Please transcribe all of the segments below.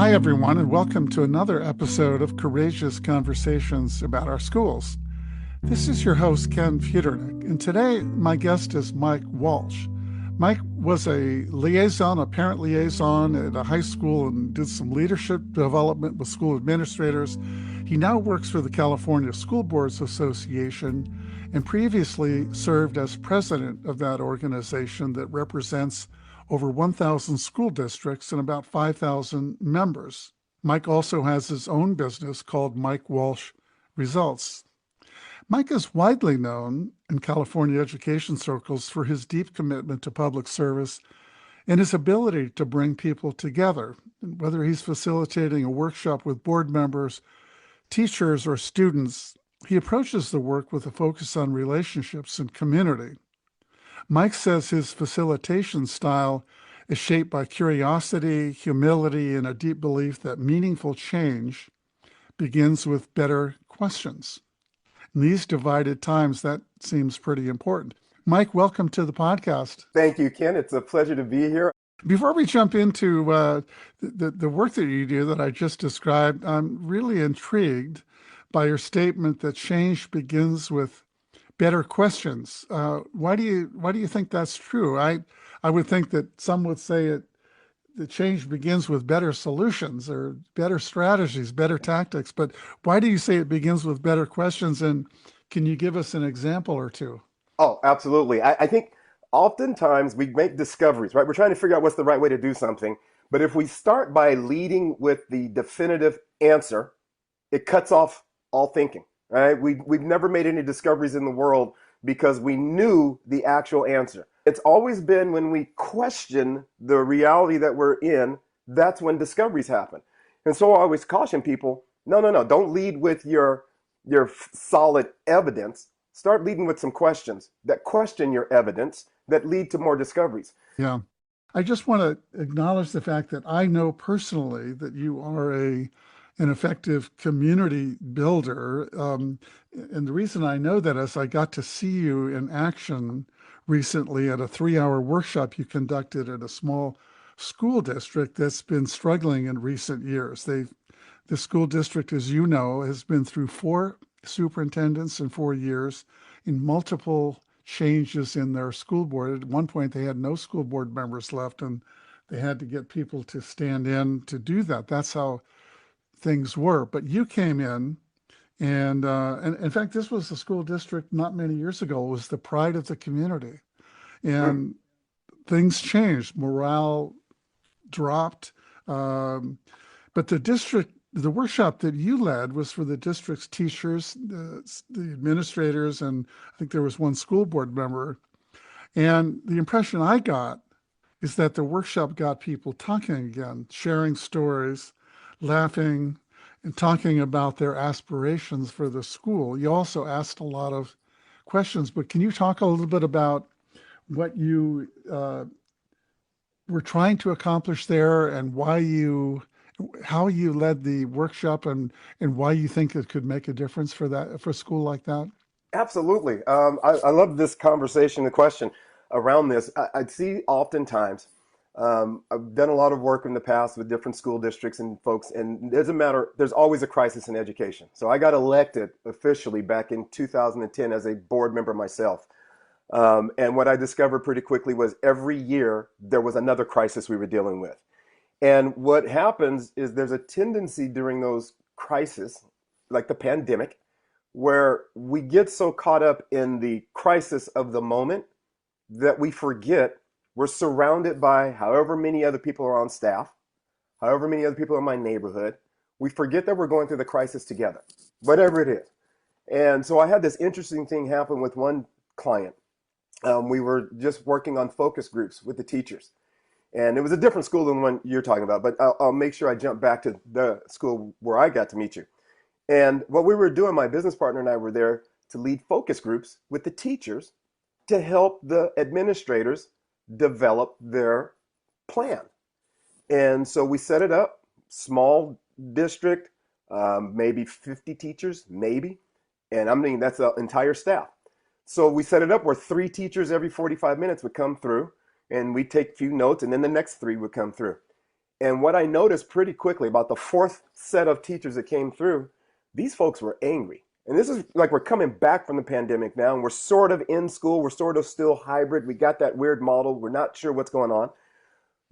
Hi, everyone, and welcome to another episode of Courageous Conversations about our schools. This is your host, Ken Futernick, and today my guest is Mike Walsh. Mike was a parent liaison at a high school and did some leadership development with school administrators. He now works for the California School Boards Association and previously served as president of that organization that represents over 1,000 school districts and about 5,000 members. Mike also has his own business called Mike Walsh Results. Mike is widely known in California education circles for his deep commitment to public service and his ability to bring people together. Whether he's facilitating a workshop with board members, teachers, or students, he approaches the work with a focus on relationships and community. Mike says his facilitation style is shaped by curiosity, humility, and a deep belief that meaningful change begins with better questions. In these divided times, that seems pretty important. Mike, welcome to the podcast. Thank you, Ken. It's a pleasure to be here. Before we jump into the work that you do that I just described, I'm really intrigued by your statement that change begins with better questions. Why do you think that's true? I would think that some would say the change begins with better solutions or better strategies, better tactics. But why do you say it begins with better questions? And can you give us an example or two? Oh, absolutely. I think oftentimes we make discoveries, right? We're trying to figure out what's the right way to do something. But if we start by leading with the definitive answer, it cuts off all thinking. Right? We've never made any discoveries in the world because we knew the actual answer. It's always been when we question the reality that we're in, that's when discoveries happen. And so I always caution people, no, don't lead with your solid evidence. Start leading with some questions that question your evidence that lead to more discoveries. Yeah. I just want to acknowledge the fact that I know personally that you are an effective community builder. And the reason I know that is I got to see you in action recently at a 3-hour workshop you conducted at a small school district that's been struggling in recent years. The school district, as you know, has been through 4 superintendents in 4 years in multiple changes in their school board. At one point, they had no school board members left, and they had to get people to stand in to do that. That's how things were. But you came in, and in fact, this was a school district not many years ago. It was the pride of the community. And things changed. Morale dropped. But the workshop that you led was for the district's teachers, the administrators, and I think there was one school board member. And the impression I got is that the workshop got people talking again, sharing stories, laughing, and talking about their aspirations for the school. You also asked a lot of questions, but can you talk a little bit about what you were trying to accomplish there and how you led the workshop and why you think it could make a difference for a school like that? Absolutely. I love this conversation, the question around this. I'd see oftentimes, I've done a lot of work in the past with different school districts and folks, and there's always a crisis in education. So I got elected officially back in 2010 as a board member myself. And what I discovered pretty quickly was every year there was another crisis we were dealing with. And what happens is there's a tendency during those crises, like the pandemic, where we get so caught up in the crisis of the moment that we forget we're surrounded by however many other people are on staff, however many other people are in my neighborhood. We forget that we're going through the crisis together, whatever it is. And so I had this interesting thing happen with one client. We were just working on focus groups with the teachers. And it was a different school than the one you're talking about, but I'll make sure I jump back to the school where I got to meet you. And what we were doing, my business partner and I were there to lead focus groups with the teachers to help the administrators develop their plan. And so we set it up, small district, maybe 50 teachers, maybe. And I mean, that's the entire staff. So we set it up where 3 teachers every 45 minutes would come through, and we'd take a few notes, and then the next 3 would come through. And what I noticed pretty quickly about the fourth set of teachers that came through, these folks were angry. And this is like we're coming back from the pandemic now, and we're sort of in school. We're sort of still hybrid. We got that weird model. We're not sure what's going on.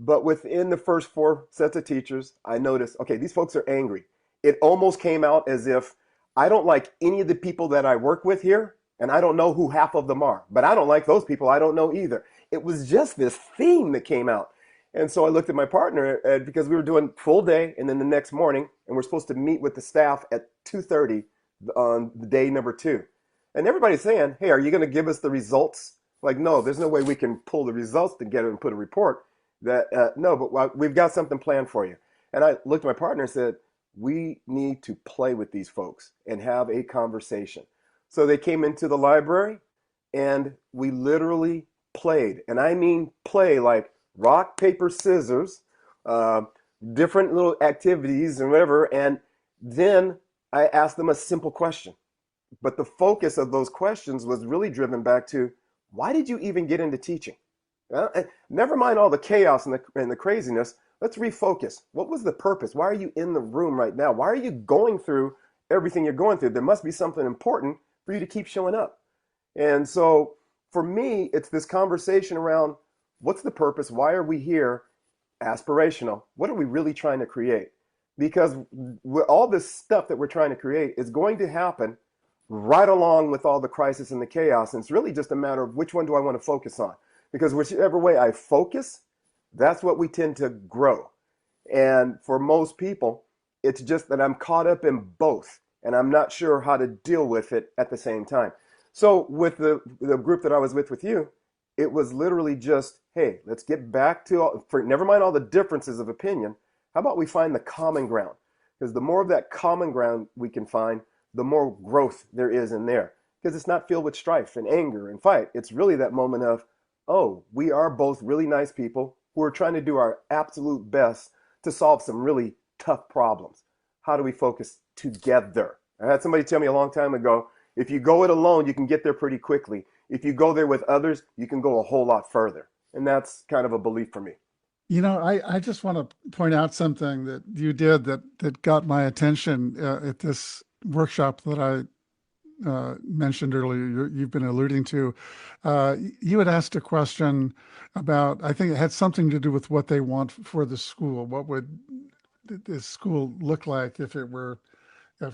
But within the first four sets of teachers, I noticed, okay, these folks are angry. It almost came out as if I don't like any of the people that I work with here, and I don't know who half of them are. But I don't like those people. I don't know either. It was just this theme that came out. And so I looked at my partner because we were doing full day and then the next morning, and we're supposed to meet with the staff at 2:30 on the day number 2. And everybody's saying, hey, are you going to give us the results? Like, no, there's no way we can pull the results together and put a report. No, but we've got something planned for you. And I looked at my partner and said, we need to play with these folks and have a conversation. So they came into the library and we literally played. And I mean play like rock, paper, scissors, different little activities and whatever. And then I asked them a simple question. But the focus of those questions was really driven back to, why did you even get into teaching? Never mind all the chaos and the craziness. Let's refocus. What was the purpose? Why are you in the room right now? Why are you going through everything you're going through? There must be something important for you to keep showing up. And so for me, it's this conversation around what's the purpose? Why are we here? Aspirational. What are we really trying to create? Because all this stuff that we're trying to create is going to happen right along with all the crisis and the chaos. And it's really just a matter of which one do I want to focus on? Because whichever way I focus, that's what we tend to grow. And for most people, it's just that I'm caught up in both and I'm not sure how to deal with it at the same time. So with the group that I was with you, it was literally just, hey, let's get back to, never mind all the differences of opinion, how about we find the common ground? Because the more of that common ground we can find, the more growth there is in there. Because it's not filled with strife and anger and fight. It's really that moment of, oh, we are both really nice people who are trying to do our absolute best to solve some really tough problems. How do we focus together? I had somebody tell me a long time ago, if you go it alone, you can get there pretty quickly. If you go there with others, you can go a whole lot further. And that's kind of a belief for me. You know, I just want to point out something that you did that got my attention at this workshop that I mentioned earlier, you've been alluding to. You had asked a question about, I think it had something to do with what they want for the school. What would this school look like if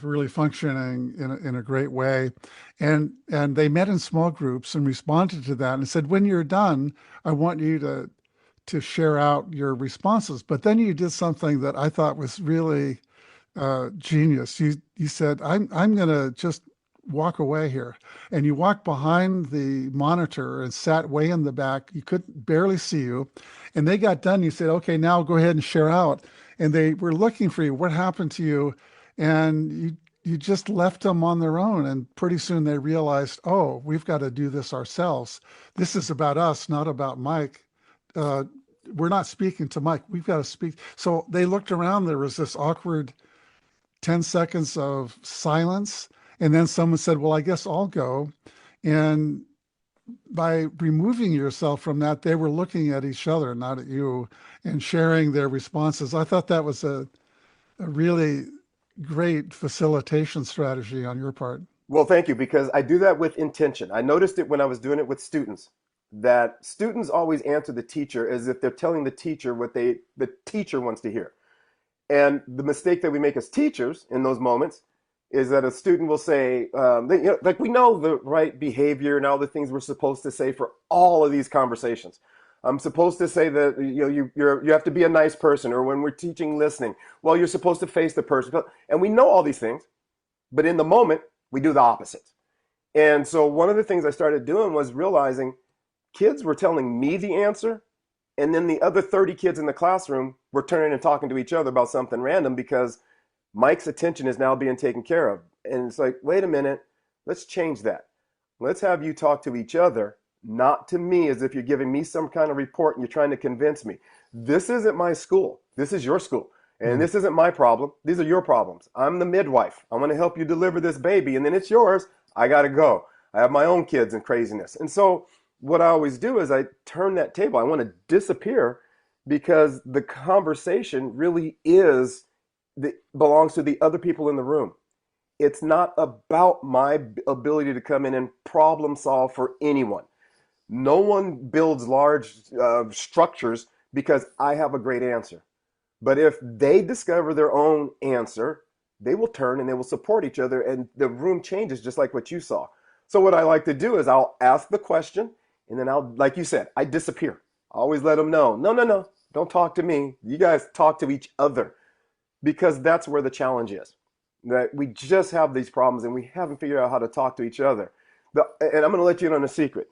really functioning in a great way? And they met in small groups and responded to that and said, when you're done, I want you to share out your responses. But then you did something that I thought was really genius. You said, I'm going to just walk away here. And you walked behind the monitor and sat way in the back. You could barely see you. And they got done. You said, okay, now go ahead and share out. And they were looking for you. What happened to you? And you just left them on their own. And pretty soon they realized, oh, we've got to do this ourselves. This is about us, not about Mike. We're not speaking to Mike. We've got to speak. So they looked around. There was this awkward 10 seconds of silence. And then someone said, well, I guess I'll go. And by removing yourself from that, they were looking at each other, not at you, and sharing their responses. I thought that was a really great facilitation strategy on your part. Well, thank you, because I do that with intention. I noticed it when I was doing it with students, that students always answer the teacher as if they're telling the teacher what the teacher wants to hear. And the mistake that we make as teachers in those moments is that a student will say, like we know the right behavior and all the things we're supposed to say for all of these conversations. I'm supposed to say that you have to be a nice person, or when we're teaching listening, well, you're supposed to face the person. And we know all these things, but in the moment, we do the opposite. And so one of the things I started doing was realizing kids were telling me the answer, and then the other 30 kids in the classroom were turning and talking to each other about something random because Mike's attention is now being taken care of. And it's like, wait a minute, let's change that. Let's have you talk to each other, not to me as if you're giving me some kind of report and you're trying to convince me. This isn't my school. This is your school. And this isn't my problem. These are your problems. I'm the midwife. I want to help you deliver this baby, and then it's yours. I got to go. I have my own kids and craziness. And so what I always do is I turn that table. I want to disappear because the conversation really belongs to the other people in the room. It's not about my ability to come in and problem solve for anyone. No one builds large structures because I have a great answer. But if they discover their own answer, they will turn and they will support each other, and the room changes just like what you saw. So what I like to do is I'll ask the question, and then I'll, like you said, I disappear. I always let them know, no, no, no, don't talk to me. You guys talk to each other, because that's where the challenge is. That we just have these problems and we haven't figured out how to talk to each other. And I'm going to let you in on a secret.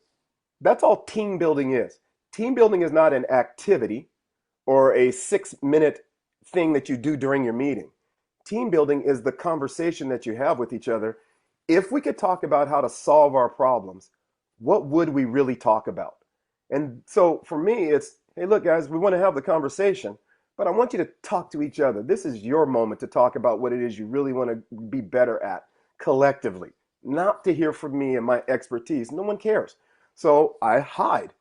That's all team building is. Team building is not an activity or a 6-minute thing that you do during your meeting. Team building is the conversation that you have with each other. If we could talk about how to solve our problems, what would we really talk about? And so for me, it's, hey, look, guys, we want to have the conversation, but I want you to talk to each other. This is your moment to talk about what it is you really want to be better at collectively, not to hear from me and my expertise. No one cares. So I hide.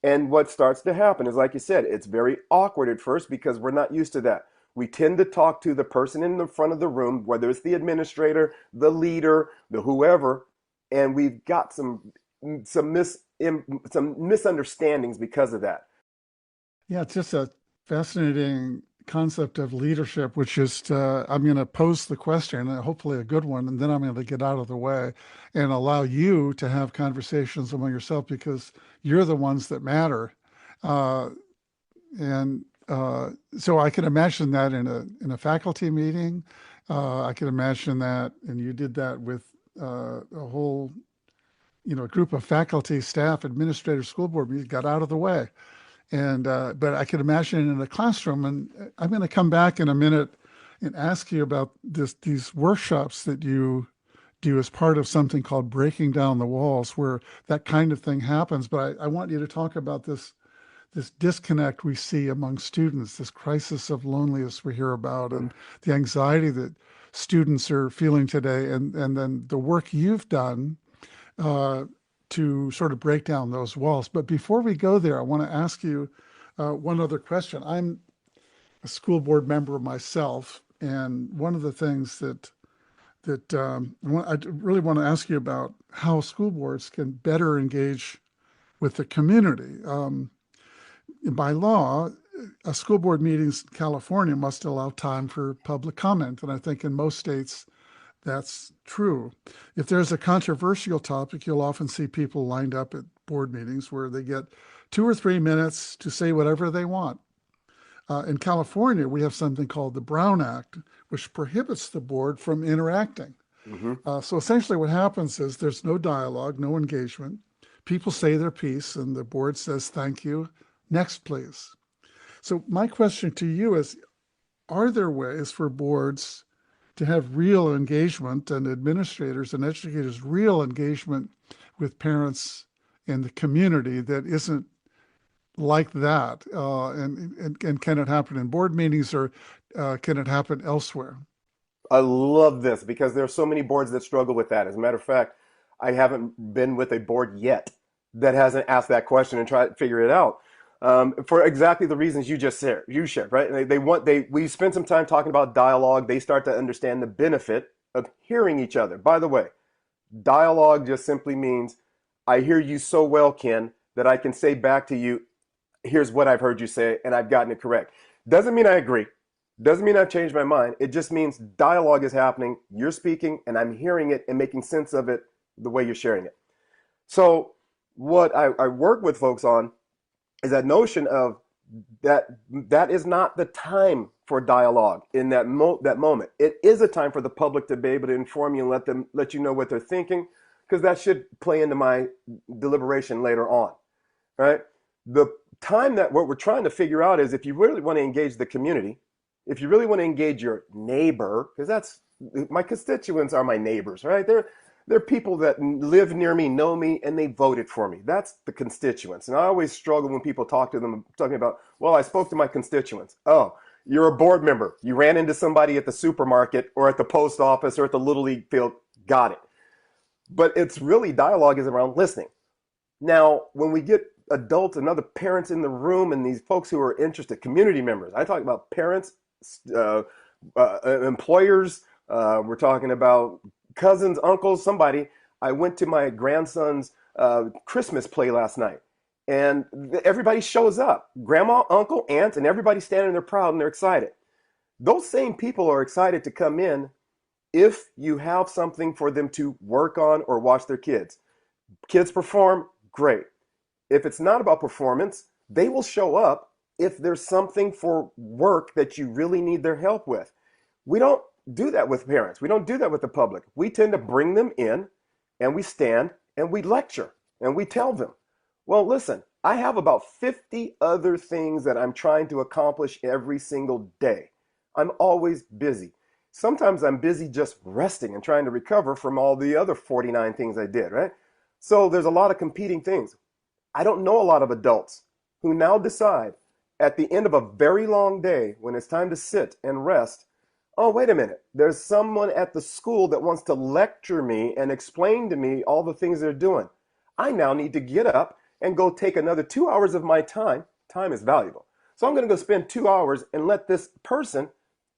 And what starts to happen is, like you said, it's very awkward at first because we're not used to that. We tend to talk to the person in the front of the room, whether it's the administrator, the leader, the whoever, and we've got some misunderstandings because of that. Yeah, it's just a fascinating concept of leadership, which is I'm going to pose the question, and hopefully a good one, and then I'm going to get out of the way and allow you to have conversations among yourself because you're the ones that matter. Uh, and so I can imagine that in a faculty meeting. I can imagine that, and you did that with a whole group of faculty, staff, administrators, school board meetings, got out of the way. And but I could imagine in a classroom, and I'm going to come back in a minute and ask you about these workshops that you do as part of something called Breaking Down the Walls, where that kind of thing happens. But I want you to talk about this disconnect we see among students, this crisis of loneliness we hear about, and the anxiety that students are feeling today, and then the work you've done to sort of break down those walls. But before we go there, I want to ask you one other question. I'm a school board member myself, and one of the things I really want to ask you about how school boards can better engage with the community. By law, a school board meetings in California must allow time for public comment, and I think in most states that's true. If there's a controversial topic, you'll often see people lined up at board meetings where they get 2 or 3 minutes to say whatever they want. In California, we have something called the Brown Act, which prohibits the board from interacting. So essentially what happens is there's no dialogue, no engagement. People say their piece and the board says, thank you, next please. So my question to you is, are there ways for boards to have real engagement, and administrators and educators real engagement with parents and the community that isn't like that? And can it happen in board meetings, or can it happen elsewhere? I love this because there are so many boards that struggle with that. As a matter of fact, I haven't been with a board yet that hasn't asked that question and tried to figure it out. For exactly the reasons you just shared, right? We spend some time talking about dialogue. They start to understand the benefit of hearing each other. By the way, dialogue just simply means I hear you so well, Ken, that I can say back to you, here's what I've heard you say, and I've gotten it correct. Doesn't mean I agree. Doesn't mean I've changed my mind. It just means dialogue is happening. You're speaking, and I'm hearing it and making sense of it the way you're sharing it. So what I work with folks on is that notion of that is not the time for dialogue in that moment. It is a time for the public to be able to inform you and let you know what they're thinking, because that should play into my deliberation later on, right? The time that what we're trying to figure out is if you really want to engage the community, if you really want to engage your neighbor, because that's my constituents are my neighbors, right? They're people that live near me, know me, and they voted for me. That's the constituents. And I always struggle when people talk to them, talking about, well, I spoke to my constituents. Oh, you're a board member. You ran into somebody at the supermarket or at the post office or at the Little League field. Got it. But it's really dialogue is around listening. Now, when we get adults and other parents in the room and these folks who are interested, community members. I talk about parents, uh, employers. We're talking about cousins, uncles, somebody. I went to my grandson's Christmas play last night, and everybody shows up. Grandma, uncle, aunt, and everybody standing there proud and they're excited. Those same people are excited to come in if you have something for them to work on or watch their kids. Kids perform, great. If it's not about performance, they will show up if there's something for work that you really need their help with. We don't do that with parents. We don't do that with the public. We tend to bring them in and we stand and we lecture and we tell them, well, listen, I have about 50 other things that I'm trying to accomplish every single day. I'm always busy. Sometimes I'm busy just resting and trying to recover from all the other 49 things I did, right? So there's a lot of competing things. I don't know a lot of adults who now decide at the end of a very long day, when it's time to sit and rest, oh, wait a minute, there's someone at the school that wants to lecture me and explain to me all the things they're doing. I now need to get up and go take another 2 hours of my time. Time is valuable. So I'm going to go spend 2 hours and let this person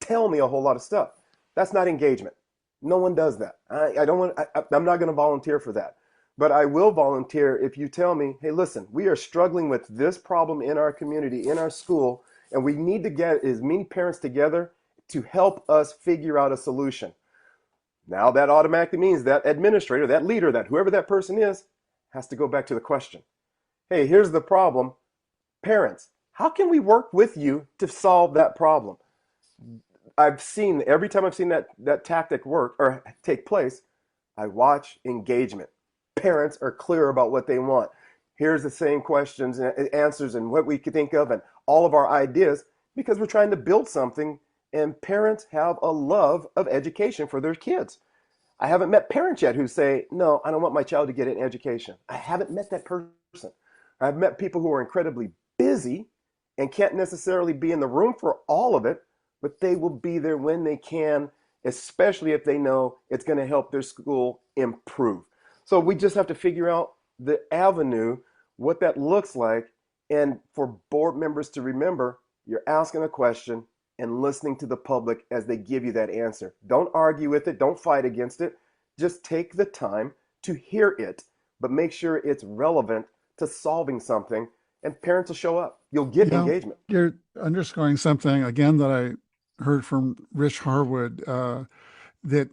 tell me a whole lot of stuff. That's not engagement. No one does that. I don't want. I'm not going to volunteer for that. But I will volunteer if you tell me, hey, listen, we are struggling with this problem in our community, in our school, and we need to get as many parents together to help us figure out a solution. Now that automatically means that administrator, that leader, that whoever that person is, has to go back to the question. Hey, here's the problem. Parents, how can we work with you to solve that problem? I've seen, every time I've seen that tactic work or take place, I watch engagement. Parents are clear about what they want. Here's the same questions and answers and what we could think of and all of our ideas because we're trying to build something, and parents have a love of education for their kids. I haven't met parents yet who say, no, I don't want my child to get an education. I haven't met that person. I've met people who are incredibly busy and can't necessarily be in the room for all of it, but they will be there when they can, especially if they know it's going to help their school improve. So we just have to figure out the avenue, what that looks like, and for board members to remember, you're asking a question and listening to the public as they give you that answer. Don't argue with it. Don't fight against it. Just take the time to hear it, but make sure it's relevant to solving something, and parents will show up. You'll get Yeah, engagement. you're underscoring something again that I heard from Rich Harwood, that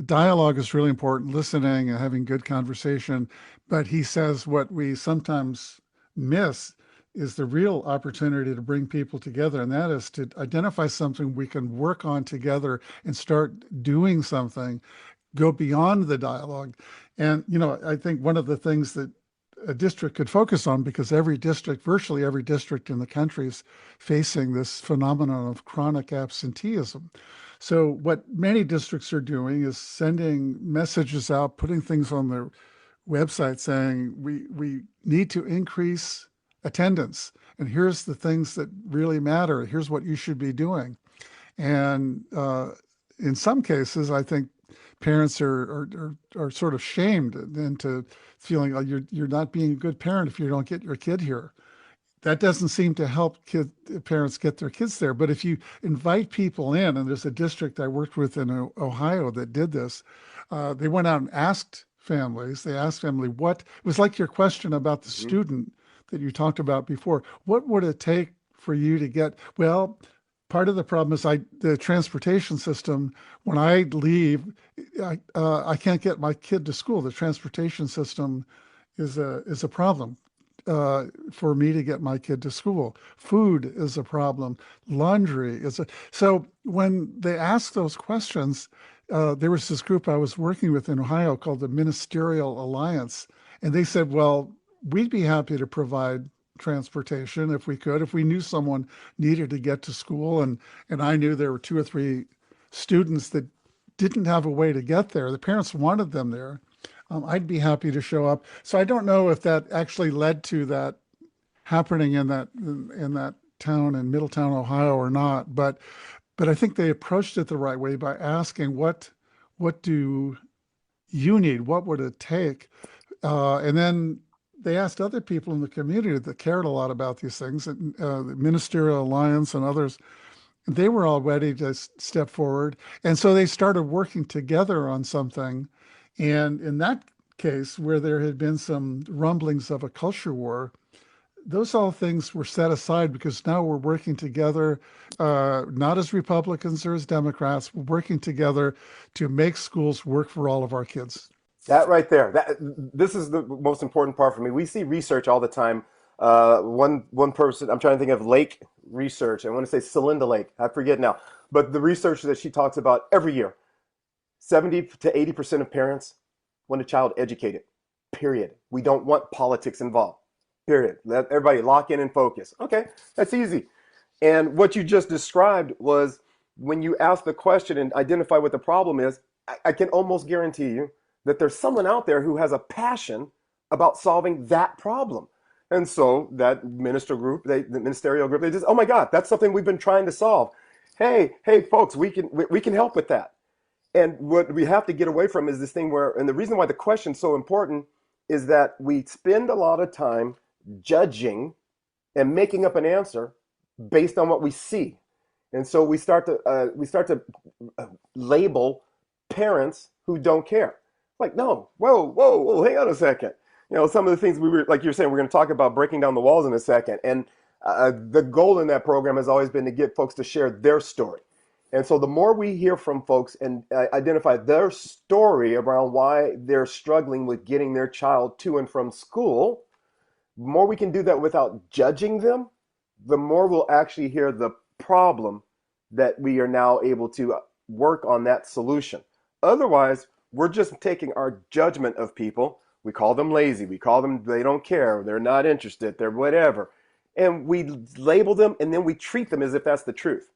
dialogue is really important, listening and having good conversation. But he says what we sometimes miss is the real opportunity to bring people together, and that is to identify something we can work on together and start doing something, go beyond the dialogue. And, I think one of the things that a district could focus on, because every district, virtually every district in the country is facing this phenomenon of chronic absenteeism. So what many districts are doing is sending messages out, putting things on their website saying we need to increase attendance. And here's the things that really matter. Here's what you should be doing. And in some cases, I think parents are sort of shamed into feeling, oh, you're not being a good parent if you don't get your kid here. That doesn't seem to help parents get their kids there. But if you invite people in, and there's a district I worked with in Ohio that did this, they went out and asked families. They asked family what it was like your question about the Mm-hmm. student that you talked about before. What would it take for you to get? Well, part of the problem is the transportation system. When I leave, I can't get my kid to school. The transportation system is a problem for me to get my kid to school. Food is a problem. Laundry is a. So when they ask those questions, there was this group I was working with in Ohio called the Ministerial Alliance, and they said, well, we'd be happy to provide transportation if we could, if we knew someone needed to get to school, and I knew there were 2 or 3 students that didn't have a way to get there. The parents wanted them there. I'd be happy to show up. So I don't know if that actually led to that happening in that town in Middletown, Ohio, or not. But I think they approached it the right way by asking what do you need? What would it take? And then they asked other people in the community that cared a lot about these things, and, the Ministerial Alliance and others. They were all ready to step forward. And so they started working together on something. And in that case, where there had been some rumblings of a culture war, those all things were set aside because now we're working together, not as Republicans or as Democrats, we're working together to make schools work for all of our kids. That right there. This is the most important part for me. We see research all the time. One person, I'm trying to think of Lake research. I want to say Celinda Lake. I forget now. But the research that she talks about every year, 70 to 80% of parents want a child educated. Period. We don't want politics involved. Period. Let everybody lock in and focus. Okay, that's easy. And what you just described was when you ask the question and identify what the problem is, I can almost guarantee you that there's someone out there who has a passion about solving that problem. And so that the ministerial group, they just, oh my God, that's something we've been trying to solve. Hey, folks, we can help with that. And what we have to get away from is this thing where, and the reason why the question's so important is that we spend a lot of time judging and making up an answer based on what we see. And so we start to label parents who don't care. Like, no, whoa, hang on a second. Some of the things like you're saying, we're going to talk about breaking down the walls in a second. And the goal in that program has always been to get folks to share their story. And so the more we hear from folks and identify their story around why they're struggling with getting their child to and from school, the more we can do that without judging them, the more we'll actually hear the problem that we are now able to work on that solution. Otherwise, we're just taking our judgment of people. We call them lazy. We call them, they don't care. They're not interested. They're whatever. And we label them and then we treat them as if that's the truth.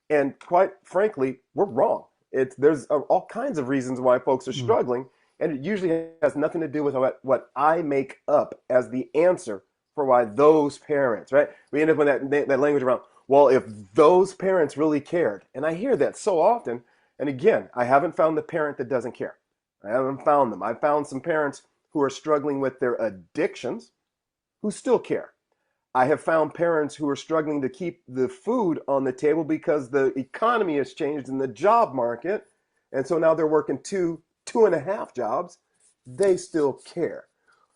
And quite frankly, we're wrong. There's all kinds of reasons why folks are struggling. And it usually has nothing to do with what I make up as the answer for why those parents, right? We end up with that language around, well, if those parents really cared. And I hear that so often. And again, I haven't found the parent that doesn't care. I haven't found them. I've found some parents who are struggling with their addictions who still care. I have found parents who are struggling to keep the food on the table because the economy has changed in the job market. And so now they're working two and a half jobs. They still care.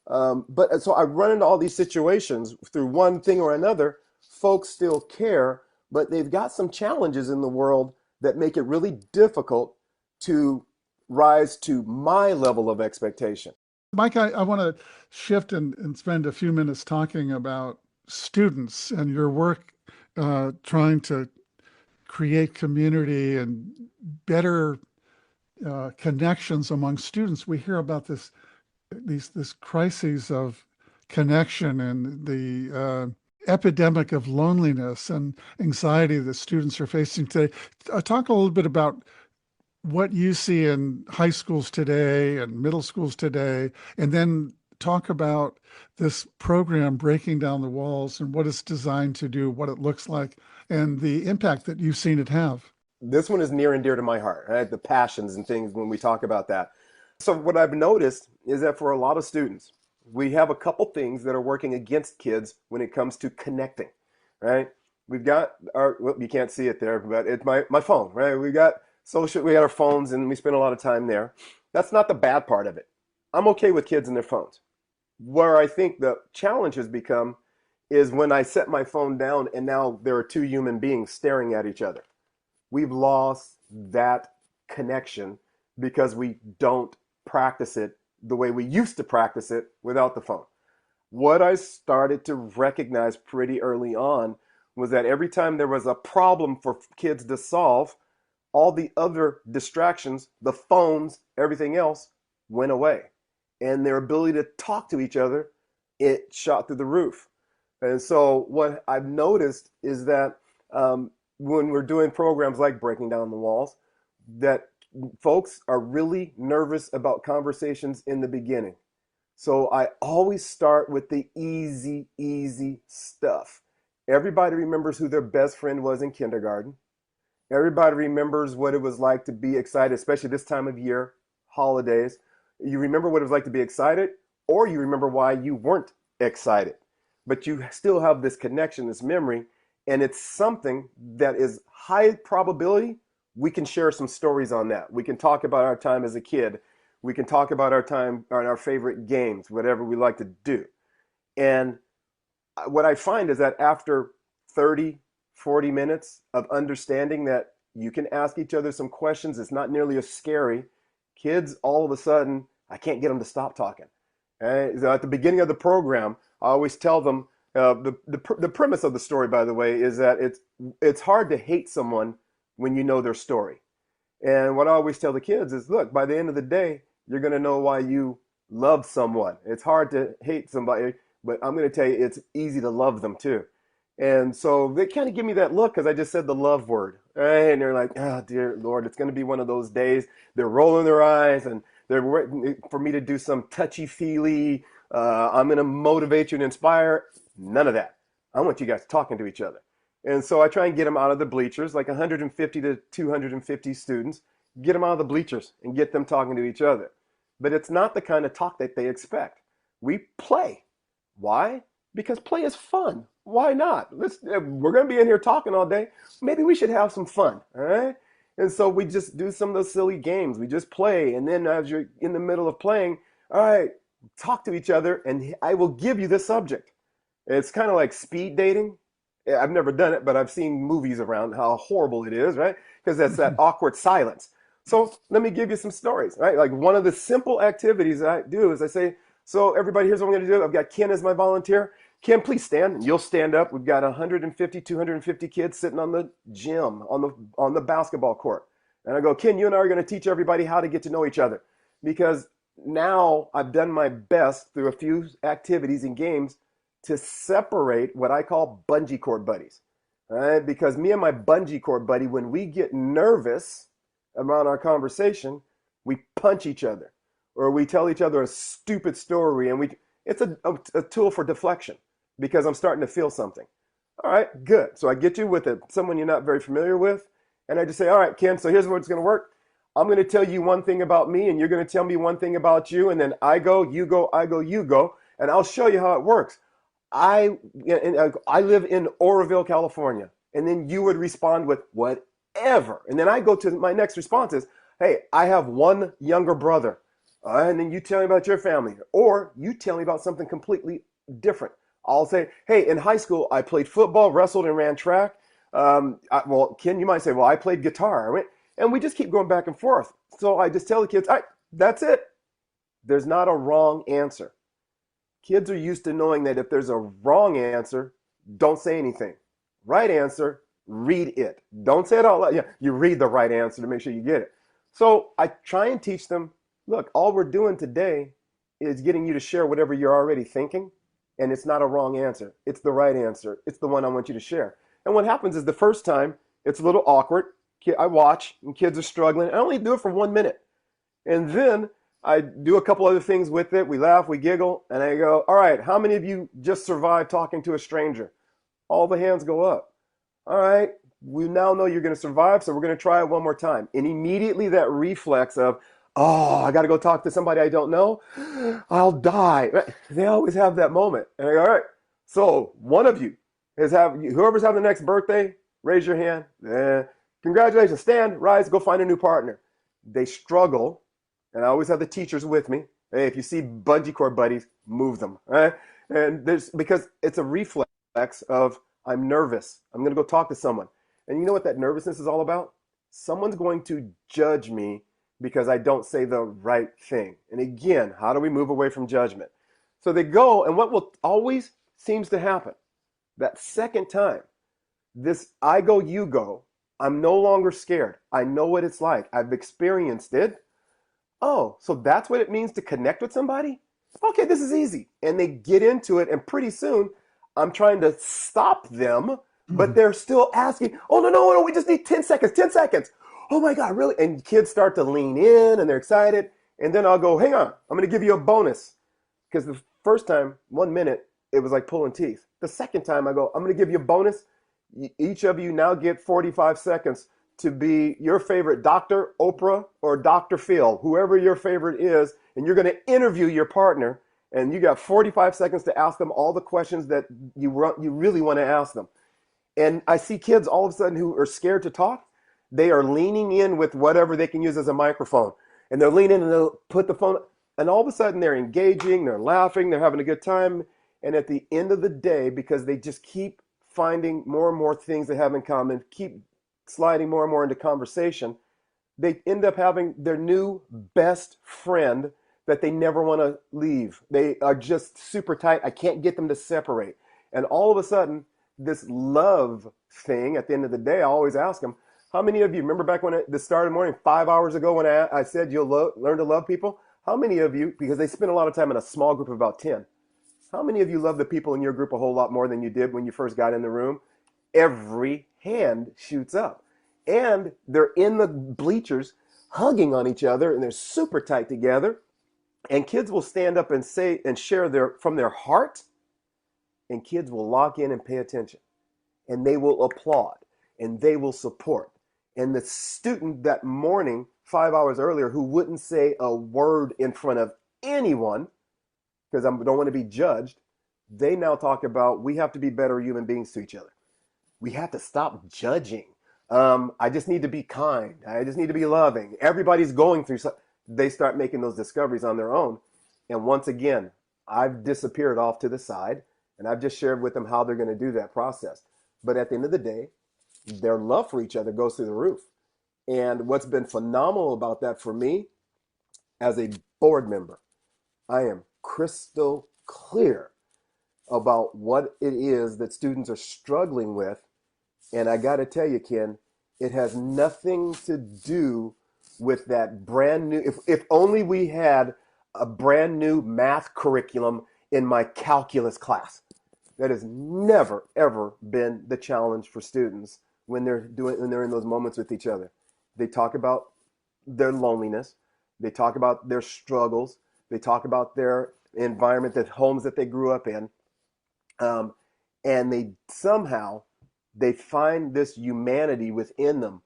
But so I run into all these situations through one thing or another. Folks still care, but they've got some challenges in the world that make it really difficult to rise to my level of expectation. Mike, I want to shift and spend a few minutes talking about students and your work trying to create community and better connections among students. We hear about this crises of connection and the epidemic of loneliness and anxiety that students are facing today. Talk a little bit about what you see in high schools today and middle schools today, and then talk about this program, Breaking Down the Walls, and what it's designed to do, what it looks like, and the impact that you've seen it have. This one is near and dear to my heart, right? The passions and things when we talk about that. So what I've noticed is that for a lot of students, we have a couple things that are working against kids when it comes to connecting, right? We've got well, you can't see it there, but it's my phone, right? We got our phones and we spend a lot of time there. That's not the bad part of it. I'm okay with kids and their phones. Where I think the challenge has become is when I set my phone down and now there are two human beings staring at each other. We've lost that connection because we don't practice it the way we used to practice it without the phone. What I started to recognize pretty early on was that every time there was a problem for kids to solve, all the other distractions, the phones, everything else went away. And their ability to talk to each other, it shot through the roof. And so what I've noticed is that when we're doing programs like Breaking Down the Walls, that folks are really nervous about conversations in the beginning. So I always start with the easy stuff. Everybody remembers who their best friend was in kindergarten. Everybody remembers what it was like to be excited, especially this time of year, holidays. You remember what it was like to be excited or you remember why you weren't excited. But you still have this connection, this memory, and it's something that is high probability we can share some stories on that. We can talk about our time as a kid. We can talk about our time on our favorite games, whatever we like to do. And what I find is that after 30, 40 minutes of understanding that you can ask each other some questions, it's not nearly as scary. Kids, all of a sudden, I can't get them to stop talking. So at the beginning of the program, I always tell them the premise of the story, by the way, is that it's hard to hate someone when you know their story. And what I always tell the kids is, look, by the end of the day, you're going to know why you love someone. It's hard to hate somebody, but I'm going to tell you it's easy to love them too. And so they kind of give me that look because I just said the love word. Right? And they're like, oh, dear Lord, it's going to be one of those days. They're rolling their eyes and they're waiting for me to do some touchy-feely, I'm going to motivate you and inspire. None of that. I want you guys talking to each other. And so I try and get them out of the bleachers, like 150 to 250 students, get them out of the bleachers and get them talking to each other. But it's not the kind of talk that they expect. We play. Why? Because play is fun. Why not? We're going to be in here talking all day. Maybe we should have some fun, all right? And so we just do some of those silly games. We just play. And then as you're in the middle of playing, all right, talk to each other and I will give you the subject. It's kind of like speed dating. I've never done it, but I've seen movies around how horrible it is, right? Because that's that awkward silence. So let me give you some stories, right? Like one of the simple activities I do is I say, so everybody, here's what I'm going to do. I've got Ken as my volunteer. Ken, please stand. And you'll stand up. We've got 150, 250 kids sitting on the gym, on the basketball court. And I go, Ken, you and I are going to teach everybody how to get to know each other. Because now I've done my best through a few activities and games to separate what I call bungee cord buddies. All right? Because me and my bungee cord buddy, when we get nervous around our conversation, we punch each other. Or we tell each other a stupid story. And it's a tool for deflection. Because I'm starting to feel something. All right, good. So I get you with someone you're not very familiar with, and I just say, all right, Ken, so here's where it's going to work. I'm going to tell you one thing about me, and you're going to tell me one thing about you, and then I go, you go, I go, you go, and I'll show you how it works. I live in Oroville, California, and then you would respond with whatever. And then I go to my next response is, hey, I have one younger brother, and then you tell me about your family, or you tell me about something completely different. I'll say, hey, in high school, I played football, wrestled, and ran track. Well, Ken, you might say, well, I played guitar. And we just keep going back and forth. So I just tell the kids, all right, that's it. There's not a wrong answer. Kids are used to knowing that if there's a wrong answer, don't say anything. Right answer, read it. Don't say it out loud. Yeah, you read the right answer to make sure you get it. So I try and teach them, look, all we're doing today is getting you to share whatever you're already thinking. And it's not a wrong answer. It's the right answer. It's the one I want you to share. And what happens is the first time, it's a little awkward. I watch, and kids are struggling. I only do it for 1 minute. And then I do a couple other things with it. We laugh, we giggle, and I go, all right, how many of you just survived talking to a stranger? All the hands go up. All right, we now know you're going to survive, so we're going to try it one more time. And immediately that reflex of, oh, I got to go talk to somebody I don't know. I'll die. They always have that moment. And I go, all right, so one of you whoever's having the next birthday, raise your hand. Congratulations, stand, rise, go find a new partner. They struggle, and I always have the teachers with me. Hey, if you see bungee cord buddies, move them. Right? And because it's a reflex of, I'm nervous. I'm going to go talk to someone. And you know what that nervousness is all about? Someone's going to judge me because I don't say the right thing. And again, how do we move away from judgment? So they go, and what will always seems to happen, that second time, this I go, you go, I'm no longer scared. I know what it's like. I've experienced it. Oh, so that's what it means to connect with somebody? Okay, this is easy. And they get into it, and pretty soon, I'm trying to stop them, but they're still asking, oh, no, we just need 10 seconds, 10 seconds. Oh my God, really? And kids start to lean in and they're excited. And then I'll go, hang on, I'm going to give you a bonus. Because the first time, 1 minute, it was like pulling teeth. The second time I go, I'm going to give you a bonus. Each of you now get 45 seconds to be your favorite Dr. Oprah or Dr. Phil, whoever your favorite is. And you're going to interview your partner. And you got 45 seconds to ask them all the questions that you really want to ask them. And I see kids all of a sudden who are scared to talk. They are leaning in with whatever they can use as a microphone. And they're leaning and they'll put the phone, and all of a sudden they're engaging, they're laughing, they're having a good time. And at the end of the day, because they just keep finding more and more things they have in common, keep sliding more and more into conversation, they end up having their new best friend that they never want to leave. They are just super tight. I can't get them to separate. And all of a sudden, this love thing, at the end of the day, I always ask them, how many of you remember back when this started morning, 5 hours ago, when I said you'll learn to love people? How many of you, because they spend a lot of time in a small group of about 10, how many of you love the people in your group a whole lot more than you did when you first got in the room? Every hand shoots up. And they're in the bleachers hugging on each other, and they're super tight together. And kids will stand up and say and share from their heart, and kids will lock in and pay attention. And they will applaud, and they will support. And the student that morning, 5 hours earlier, who wouldn't say a word in front of anyone, because I don't want to be judged, they now talk about, we have to be better human beings to each other. We have to stop judging. I just need to be kind. I just need to be loving. Everybody's going through something. They start making those discoveries on their own. And once again, I've disappeared off to the side, and I've just shared with them how they're going to do that process. But at the end of the day, their love for each other goes through the roof. And what's been phenomenal about that for me, as a board member, I am crystal clear about what it is that students are struggling with. And I got to tell you, Ken, it has nothing to do with that brand new, if only we had a brand new math curriculum in my calculus class. That has never, ever been the challenge for students when they're in those moments with each other. They talk about their loneliness. They talk about their struggles. They talk about their environment, the homes that they grew up in. And they somehow, they find this humanity within them,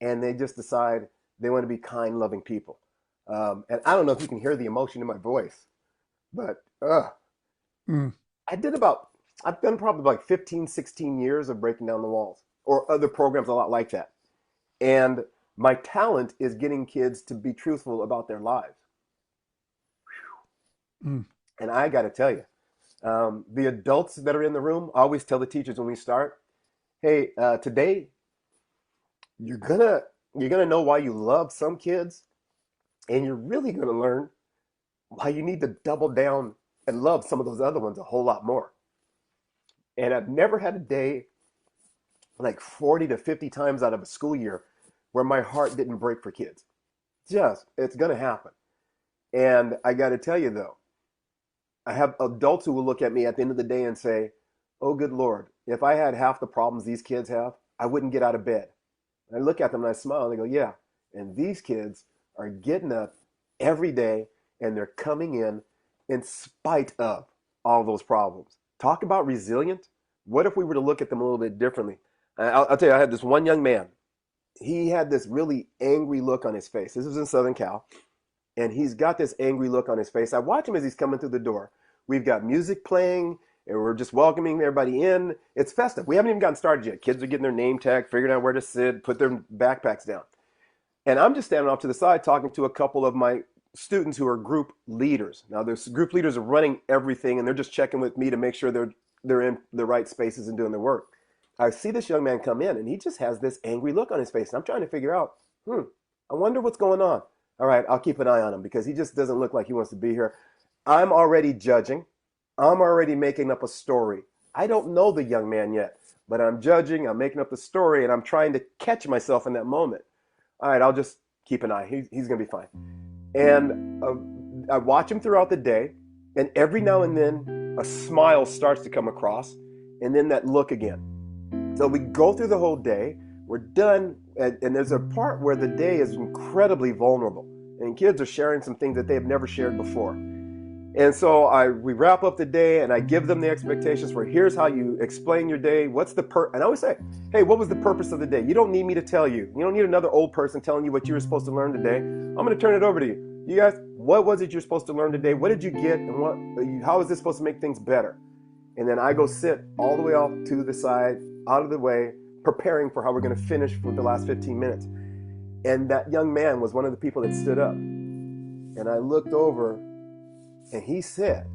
and they just decide they want to be kind, loving people. And I don't know if you can hear the emotion in my voice, but Mm. I've done probably like 15, 16 years of breaking down the walls or other programs a lot like that. And my talent is getting kids to be truthful about their lives. Mm. And I got to tell you, the adults that are in the room, I always tell the teachers when we start, hey, today you're gonna know why you love some kids, and you're really gonna learn why you need to double down and love some of those other ones a whole lot more. And I've never had a day like 40 to 50 times out of a school year where my heart didn't break for kids. It's gonna happen. And I got to tell you though, I have adults who will look at me at the end of the day and say, oh, good Lord, if I had half the problems these kids have, I wouldn't get out of bed. And I look at them and I smile and they go, yeah. And these kids are getting up every day and they're coming in spite of all those problems. Talk about resilient. What if we were to look at them a little bit differently? I'll tell you, I had this one young man. He had this really angry look on his face. This was in Southern Cal. And he's got this angry look on his face. I watch him as he's coming through the door. We've got music playing, and we're just welcoming everybody in. It's festive. We haven't even gotten started yet. Kids are getting their name tag, figuring out where to sit, put their backpacks down. And I'm just standing off to the side talking to a couple of my students who are group leaders. Now, those group leaders are running everything, and they're just checking with me to make sure they're in the right spaces and doing their work. I see this young man come in, and he just has this angry look on his face. And I'm trying to figure out, I wonder what's going on. All right, I'll keep an eye on him because he just doesn't look like he wants to be here. I'm already judging. I'm already making up a story. I don't know the young man yet, but I'm judging. I'm making up the story, and I'm trying to catch myself in that moment. All right, I'll just keep an eye. He's going to be fine. And I watch him throughout the day, and every now and then a smile starts to come across, and then that look again. So we go through the whole day. We're done, and there's a part where the day is incredibly vulnerable, and kids are sharing some things that they've never shared before. And so we wrap up the day, and I give them the expectations for here's how you explain your day. And I always say, hey, what was the purpose of the day? You don't need me to tell you. You don't need another old person telling you what you were supposed to learn today. I'm going to turn it over to you. You guys, what was it you're supposed to learn today? What did you get, and how is this supposed to make things better? And then I go sit all the way off to the side, out of the way, preparing for how we're going to finish for the last 15 minutes. And that young man was one of the people that stood up. And I looked over, and he said,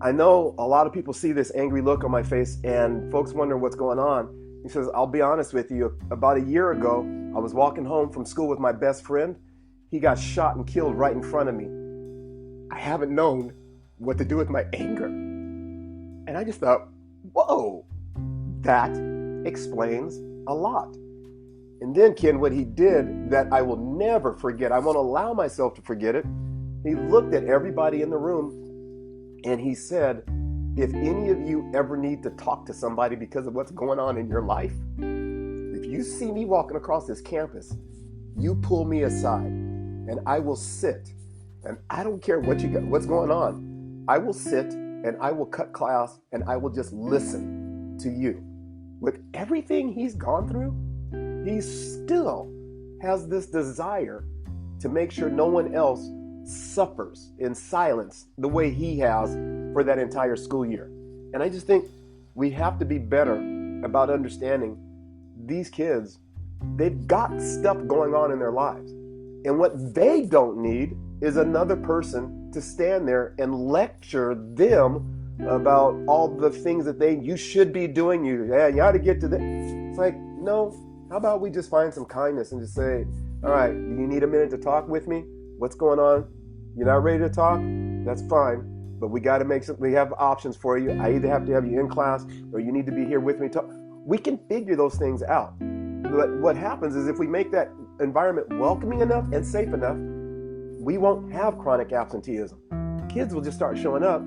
I know a lot of people see this angry look on my face, and folks wonder what's going on. He says, I'll be honest with you. About a year ago, I was walking home from school with my best friend. He got shot and killed right in front of me. I haven't known what to do with my anger. And I just thought, whoa, that explains a lot. And then, Ken, what he did that I will never forget, I won't allow myself to forget it. He looked at everybody in the room and he said, if any of you ever need to talk to somebody because of what's going on in your life, if you see me walking across this campus, you pull me aside and I will sit. And I don't care what you got, what's going on. I will sit and I will cut class and I will just listen to you. With everything he's gone through, he still has this desire to make sure no one else suffers in silence the way he has for that entire school year. And I just think we have to be better about understanding these kids. They've got stuff going on in their lives. And what they don't need is another person to stand there and lecture them about all the things that you should be doing. You ought to get to this. It's like, no, how about we just find some kindness and just say, all right, do you need a minute to talk with me? What's going on? You're not ready to talk? That's fine. But we got to we have options for you. I either have to have you in class or you need to be here with me. We can figure those things out. But what happens is if we make that environment welcoming enough and safe enough, we won't have chronic absenteeism. Kids will just start showing up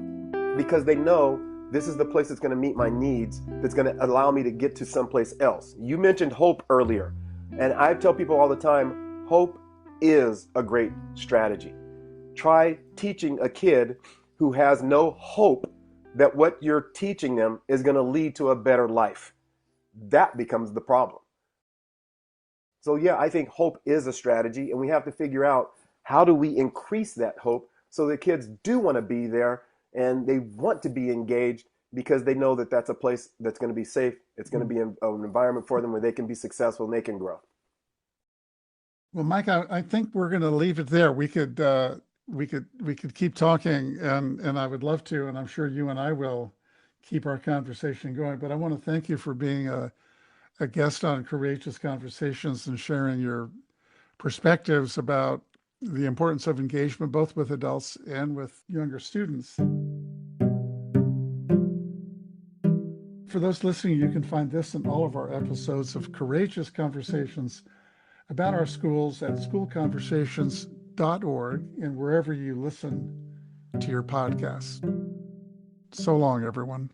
because they know this is the place that's going to meet my needs, that's going to allow me to get to someplace else. You mentioned hope earlier. And I tell people all the time, hope is a great strategy. Try teaching a kid who has no hope that what you're teaching them is going to lead to a better life. That becomes the problem. So yeah, I think hope is a strategy, and we have to figure out how do we increase that hope so that kids do want to be there and they want to be engaged because they know that that's a place that's going to be safe. It's going to be an environment for them where they can be successful and they can grow. Well, Mike, I think we're going to leave it there. We could keep talking, and I would love to, and I'm sure you and I will keep our conversation going. But I want to thank you for being a guest on Courageous Conversations and sharing your perspectives about the importance of engagement, both with adults and with younger students. For those listening, you can find this and all of our episodes of Courageous Conversations about our schools at schoolconversations.org and wherever you listen to your podcasts. So long, everyone.